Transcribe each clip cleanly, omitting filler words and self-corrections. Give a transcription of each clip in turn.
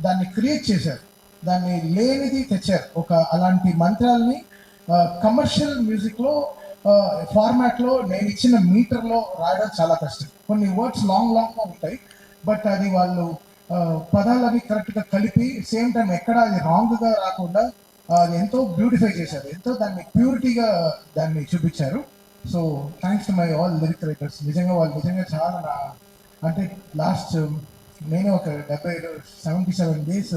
దాన్ని క్రియేట్ చేశారు, దాన్ని లేనిది తెచ్చారు. ఒక అలాంటి మంత్రాల్ని కమర్షియల్ మ్యూజిక్లో ఫార్మాట్లో నేను ఇచ్చిన మీటర్లో రాయడం చాలా కష్టం. కొన్ని వర్డ్స్ లాంగ్గా ఉంటాయి, బట్ అది వాళ్ళు పదాలని కరెక్ట్గా కలిపి సేమ్ టైం ఎక్కడ అది రాంగ్గా రాకుండా అది ఎంతో బ్యూటిఫై చేశారు, ఎంతో దాన్ని ప్యూరిటీగా దాన్ని చూపించారు. So thanks to my all lyric writers. నిజంగా వాళ్ళు నిజంగా చాలా అంటే లాస్ట్ నేనే ఒక 77 డేస్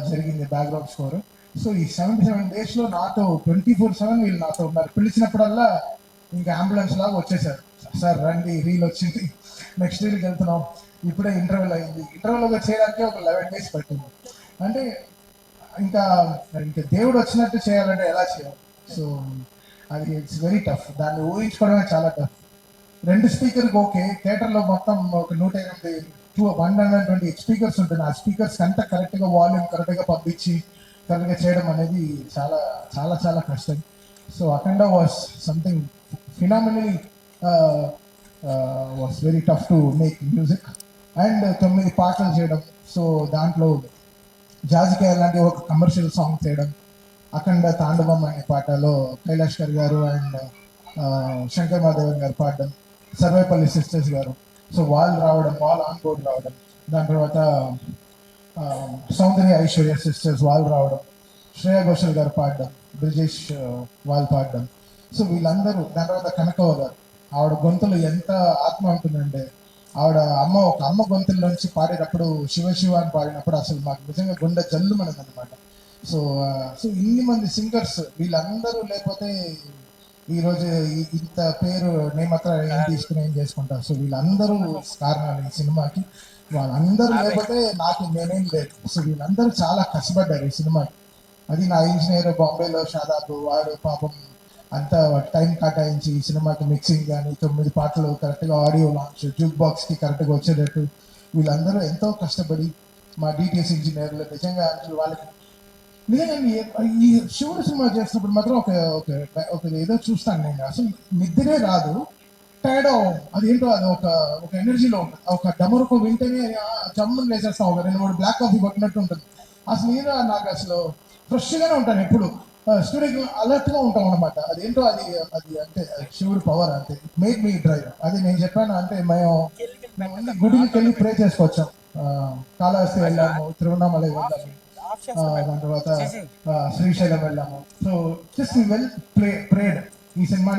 జరిగింది బ్యాక్గ్రౌండ్ స్కోర్. సో ఈ 77 డేస్లో నాతో 24/7 వీళ్ళు నాతో ఉన్నారు. పిలిచినప్పుడల్లా ఇంకా అంబులెన్స్ లాగా వచ్చేసారు. సార్ రండి, రీల్ వచ్చింది, నెక్స్ట్ రీల్కి వెళ్తున్నాం, ఇప్పుడే ఇంటర్వ్యూల్ అయింది. ఇంటర్వ్యూలో చేయడానికి ఒక 11 డేస్ పట్టింది. అంటే ఇంకా ఇంకా దేవుడు వచ్చినట్టు చేయాలంటే ఎలా చేయాలి? సో అది ఇట్స్ వెరీ టఫ్. దాన్ని ఊహించుకోవడమే చాలా టఫ్. 2 స్పీకర్కి ఓకే, థియేటర్లో మొత్తం ఒక 120 స్పీకర్స్ ఉంటుంది. ఆ స్పీకర్స్ అంతా కరెక్ట్గా వాల్యూమ్ కరెక్ట్గా పంపించి కరెక్ట్గా చేయడం అనేది చాలా చాలా చాలా కష్టం. So Akhanda was something phenomenally was very tough to make music. And 9 పాటలు చేయడం, సో దాంట్లో జాజికాయ లాంటి ఒక కమర్షియల్ సాంగ్ చేయడం, అఖండ తాండవం అనే పాటలో కైలాష్ కర్ గారు అండ్ శంకర్ మాధవన్ గారు పాడడం, సర్వేపల్లి సిస్టర్స్ గారు, సో వాళ్ళు రావడం, వాళ్ళు ఆన్ బోర్డ్ రావడం, దాని తర్వాత సౌందర్య ఐశ్వర్య సిస్టర్స్ వాళ్ళు రావడం, శ్రేయా ఘోషల్ గారు పాడడం, బ్రిజేష్ వాళ్ళు పాడడం. సో వీళ్ళందరూ, దాని తర్వాత కనకవ్వ గారు, ఆవిడ గొంతులు ఎంత ఆత్మ ఉంటుందంటే, ఆవిడ ఒక అమ్మ గొంతుల నుంచి పాడేటప్పుడు శివ శివ అని పాడినప్పుడు అసలు మాకు నిజంగా గుండె జల్లు మనది అనమాట. సో సో ఇన్ని మంది సింగర్స్ వీళ్ళందరూ లేకపోతే ఈరోజు ఇంత పేరు నేమత్ర ఏం తీసుకుని ఏం చేసుకుంటారు. సో వీళ్ళందరూ కారణాలు ఈ సినిమాకి. వాళ్ళందరూ లేకపోతే నాకు నేనేం లేదు. సో వీళ్ళందరూ చాలా కష్టపడ్డారు ఈ సినిమాకి. అది నా ఇంజనీర్ బాంబేలో షాదాబు, వాడు పాపం అంతా టైం కేటాయించి ఈ సినిమాకి మిక్సింగ్ కానీ 9 పాటలు కరెక్ట్గా ఆడియో లాంచ్, జూక్ బాక్స్కి కరెక్ట్గా వచ్చేటట్టు వీళ్ళందరూ ఎంతో కష్టపడి, మా డిటిఎస్ ఇంజనీర్లు నిజంగా వాళ్ళకి నిజంగా ఈ శివుడు సినిమా చేసినప్పుడు మాత్రం ఒక ఏదో చూస్తాను నేను, అసలు నిద్రే రాదు, టైర్డ్ అదేంటో అది ఒక ఎనర్జీలో ఉంటుంది. ఒక డమరుకు వింటేనే జమ్మును వేసేస్తాం, ఒక 2-3 బ్లాక్ కాఫీ కొట్టినట్టు ఉంటుంది. అసలు నేను నాకు అసలు ఫ్రెష్గానే ఉంటాను, ఎప్పుడు స్టూడియోకి అలర్ట్గా ఉంటాం అనమాట. అదేంటో అది అంటే శివుడు పవర్, అంతే. It make me drive. అది నేను చెప్పాను అంటే మేము గుడికి వెళ్ళి ప్రే చేసుకొచ్చాం. కాళహస్తి వెళ్ళాము, తిరువణామలై వెళ్ళాము, దాని తర్వాత శ్రీశైలం వెళ్ళాము. సో జస్ట్ వెల్ ప్రేడ్ ఈ సినిమా